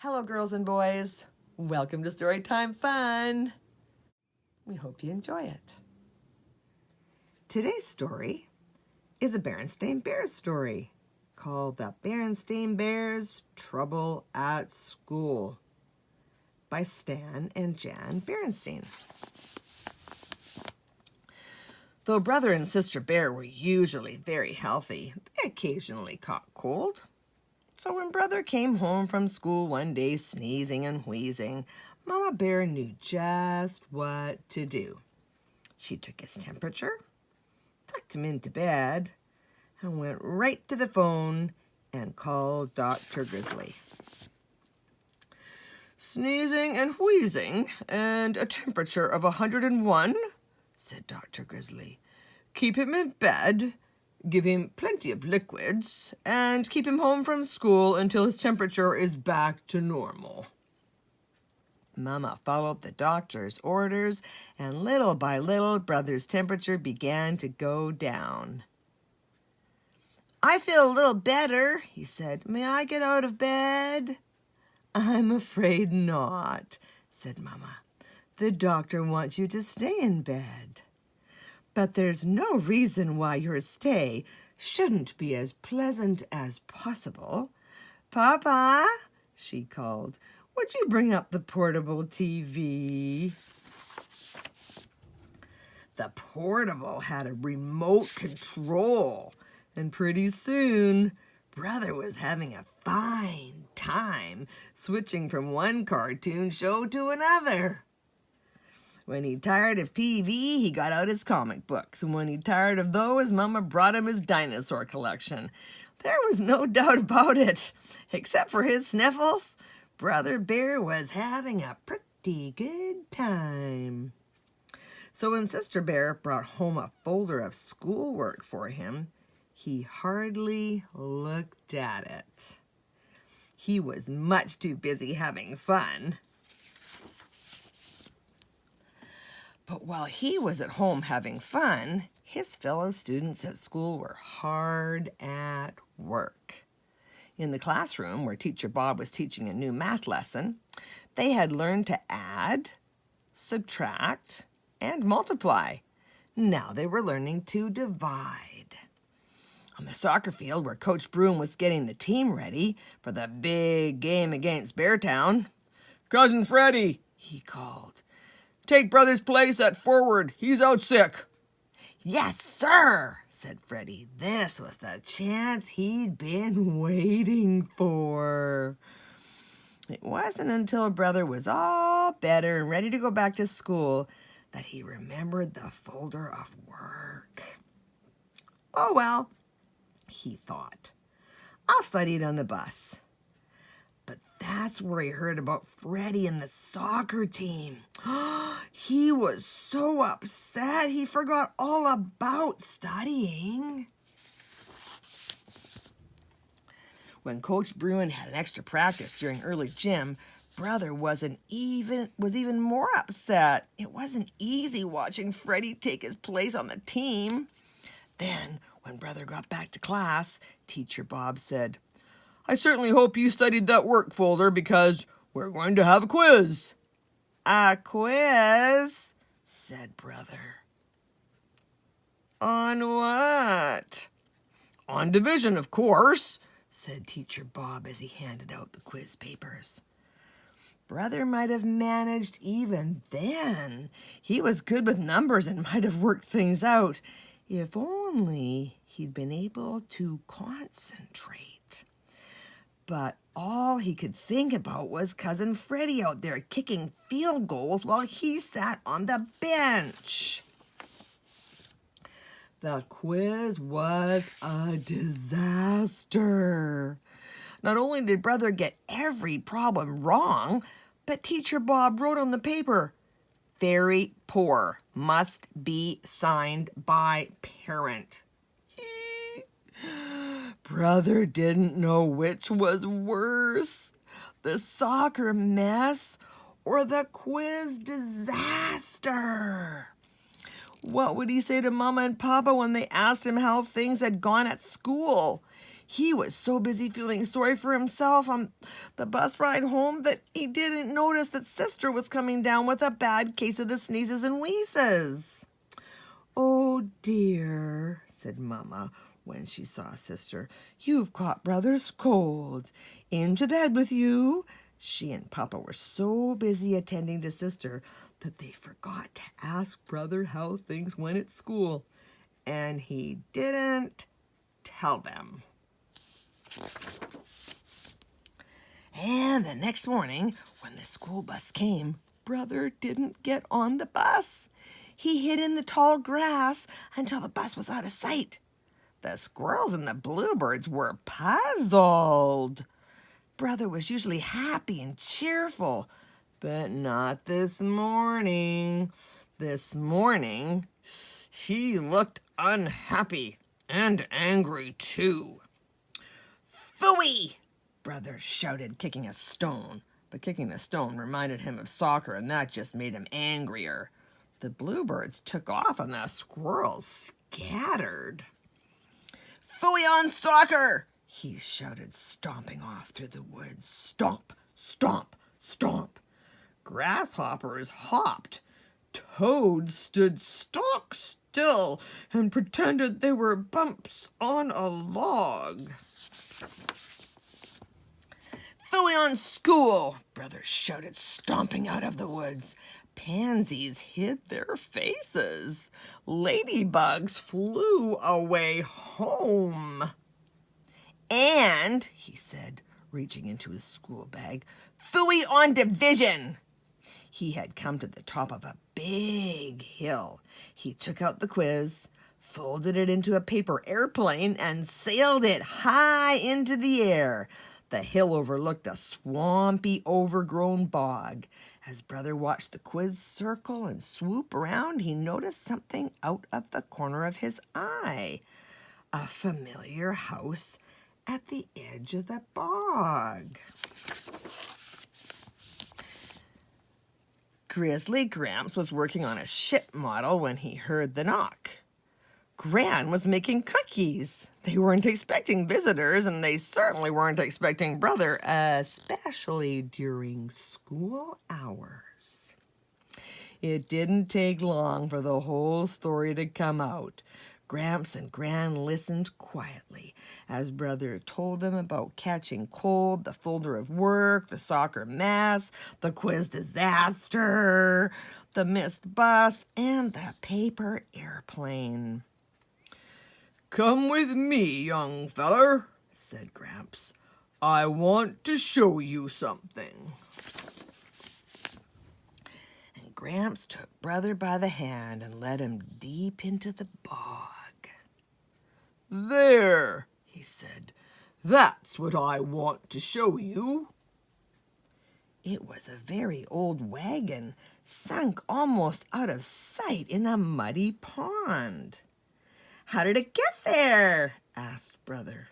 Hello, girls and boys. Welcome to Storytime Fun. We hope you enjoy it. Today's story is a Berenstain Bears story called The Berenstain Bears Trouble at School by Stan and Jan Berenstain. Though brother and sister bear were usually very healthy, they occasionally caught cold. So when brother came home from school one day sneezing and wheezing, Mama Bear knew just what to do. She took his temperature, tucked him into bed, and went right to the phone and called Dr. Grizzly. "Sneezing and wheezing and a temperature of 101, said Dr. Grizzly. "Keep him in bed, give him plenty of liquids, and keep him home from school until his temperature is back to normal." Mama followed the doctor's orders, and little by little, brother's temperature began to go down. "I feel a little better," he said. "May I get out of bed?" "I'm afraid not," said Mama. "The doctor wants you to stay in bed. But there's no reason why your stay shouldn't be as pleasant as possible. Papa," she called, "would you bring up the portable TV?" The portable had a remote control, and pretty soon, brother was having a fine time switching from one cartoon show to another. When he tired of TV, he got out his comic books, and when he tired of those, Mama brought him his dinosaur collection. There was no doubt about it. Except for his sniffles, Brother Bear was having a pretty good time. So when Sister Bear brought home a folder of schoolwork for him, he hardly looked at it. He was much too busy having fun. But while he was at home having fun, his fellow students at school were hard at work. In the classroom, where Teacher Bob was teaching a new math lesson, they had learned to add, subtract, and multiply. Now they were learning to divide. On the soccer field, where Coach Broom was getting the team ready for the big game against Beartown, "Cousin Freddie," he called, "take brother's place at forward. He's out sick." "Yes, sir," said Freddie. This was the chance he'd been waiting for. It wasn't until brother was all better and ready to go back to school that he remembered the folder of work. "Oh, well," he thought, "I'll study it on the bus." But that's where he heard about Freddie and the soccer team. He was so upset he forgot all about studying. When Coach Bruin had an extra practice during early gym, brother was even more upset. It wasn't easy watching Freddie take his place on the team. Then, when brother got back to class, Teacher Bob said, "I certainly hope you studied that work folder because we're going to have a quiz." "A quiz?" said brother. "On what?" "On division, of course," said Teacher Bob as he handed out the quiz papers. Brother might have managed even then. He was good with numbers and might have worked things out, if only he'd been able to concentrate. But all he could think about was Cousin Freddie out there kicking field goals while he sat on the bench. The quiz was a disaster. Not only did brother get every problem wrong, but Teacher Bob wrote on the paper, "Very poor, must be signed by parent." Brother didn't know which was worse, the soccer mess or the quiz disaster. What would he say to Mama and Papa when they asked him how things had gone at school? He was so busy feeling sorry for himself on the bus ride home that he didn't notice that Sister was coming down with a bad case of the sneezes and wheezes. "Oh dear," said Mama when she saw Sister. "You've caught Brother's cold. Into bed with you." She and Papa were so busy attending to Sister that they forgot to ask Brother how things went at school. And he didn't tell them. And the next morning, when the school bus came, Brother didn't get on the bus. He hid in the tall grass until the bus was out of sight. The squirrels and the bluebirds were puzzled. Brother was usually happy and cheerful, but not this morning. This morning, he looked unhappy and angry too. "Phooey!" Brother shouted, kicking a stone. But kicking the stone reminded him of soccer, and that just made him angrier. The bluebirds took off and the squirrels scattered. "Phooey on soccer!" he shouted, stomping off through the woods. Stomp, stomp, stomp. Grasshoppers hopped. Toads stood stock still and pretended they were bumps on a log. "Phooey on school!" Brother shouted, stomping out of the woods. Pansies hid their faces. Ladybugs flew away home. "And," he said, reaching into his school bag, "phooey on division!" He had come to the top of a big hill. He took out the quiz, folded it into a paper airplane, and sailed it high into the air. The hill overlooked a swampy, overgrown bog. As Brother watched the quiz circle and swoop around, he noticed something out of the corner of his eye. A familiar house at the edge of the bog. Grizzly Gramps was working on a ship model when he heard the knock. Gran was making cookies. They weren't expecting visitors, and they certainly weren't expecting Brother, especially during school hours. It didn't take long for the whole story to come out. Gramps and Gran listened quietly as Brother told them about catching cold, the folder of work, the soccer mess, the quiz disaster, the missed bus, and the paper airplane. "Come with me, young feller," said Gramps. "I want to show you something." And Gramps took Brother by the hand and led him deep into the bog. "There," he said, "that's what I want to show you." It was a very old wagon, sunk almost out of sight in a muddy pond. "How did it get there?" asked Brother.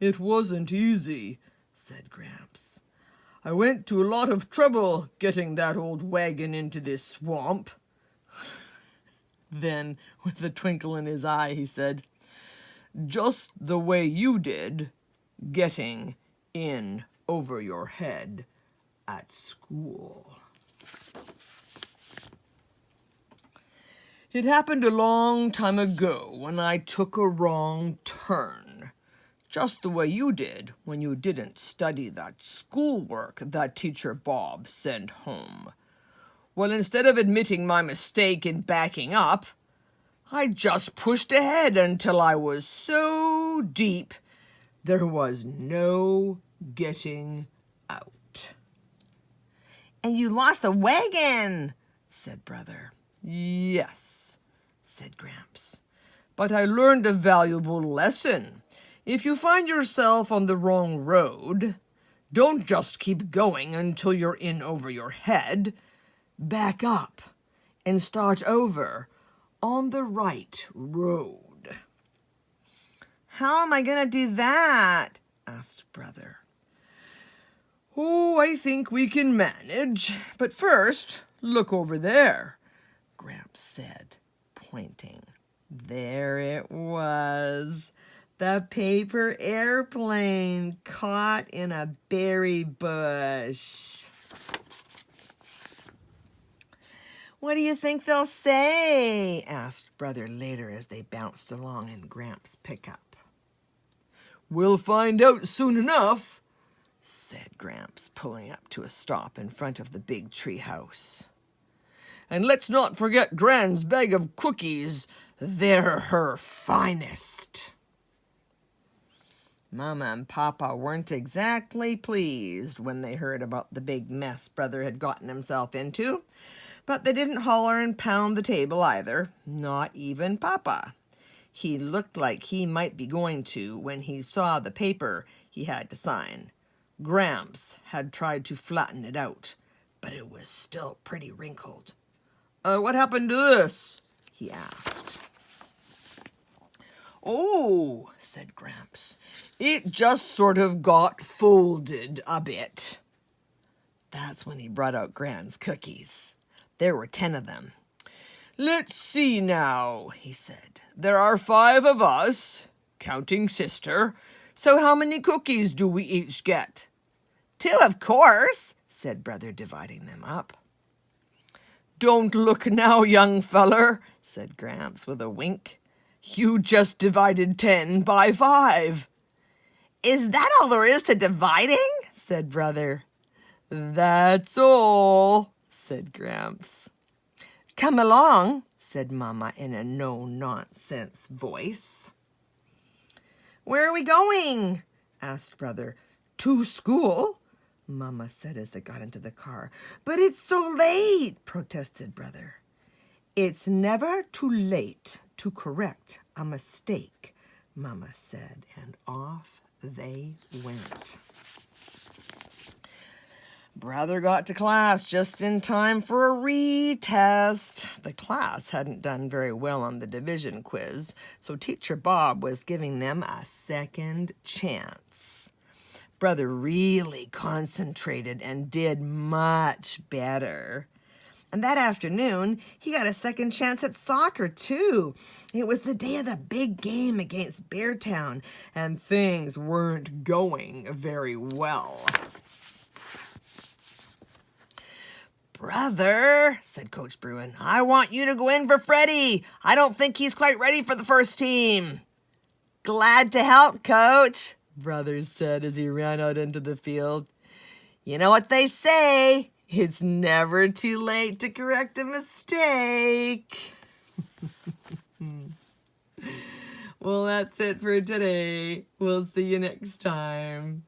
"It wasn't easy," said Gramps. "I went to a lot of trouble getting that old wagon into this swamp." Then, with a twinkle in his eye, he said, "Just the way you did getting in over your head at school." "It happened a long time ago when I took a wrong turn, just the way you did when you didn't study that schoolwork that Teacher Bob sent home. Well, instead of admitting my mistake and backing up, I just pushed ahead until I was so deep there was no getting out." "And you lost the wagon," said Brother. "Yes," said Gramps, "but I learned a valuable lesson. If you find yourself on the wrong road, don't just keep going until you're in over your head. Back up and start over on the right road." "How am I going to do that?" asked Brother. "Oh, I think we can manage. But first, look over there," Gramps said, pointing. There it was. The paper airplane caught in a berry bush. What do you think they'll say? Asked Brother later as they bounced along in Gramps' pickup. We'll find out soon enough, said Gramps, pulling up to a stop in front of the big tree house. And let's not forget Gran's bag of cookies. They're her finest. Mama and Papa weren't exactly pleased when they heard about the big mess Brother had gotten himself into, but they didn't holler and pound the table either, not even Papa. He looked like he might be going to when he saw the paper he had to sign. Gramps had tried to flatten it out, but it was still pretty wrinkled. What happened to this? He asked. Oh, said Gramps, it just sort of got folded a bit. That's when he brought out Gran's cookies. There were 10 of them. Let's see now, he said. There are 5 of us, counting Sister. So how many cookies do we each get? 2, of course, said Brother, dividing them up. Don't look now, young feller, said Gramps with a wink. You just divided 10 by 5. Is that all there is to dividing? Said Brother. That's all, said Gramps. Come along, said Mama in a no-nonsense voice. Where are we going? Asked Brother. To school, Mama said as they got into the car. But it's so late, protested Brother. It's never too late to correct a mistake, Mama said, and off they went. Brother got to class just in time for a retest. The class hadn't done very well on the division quiz, so Teacher Bob was giving them a second chance. Brother really concentrated and did much better. And that afternoon, he got a second chance at soccer, too. It was the day of the big game against Beartown, and things weren't going very well. Brother, said Coach Bruin, I want you to go in for Freddie. I don't think he's quite ready for the first team. Glad to help, Coach, Brother said as he ran out into the field. You know what they say, it's never too late to correct a mistake. Well, that's it for today. We'll see you next time.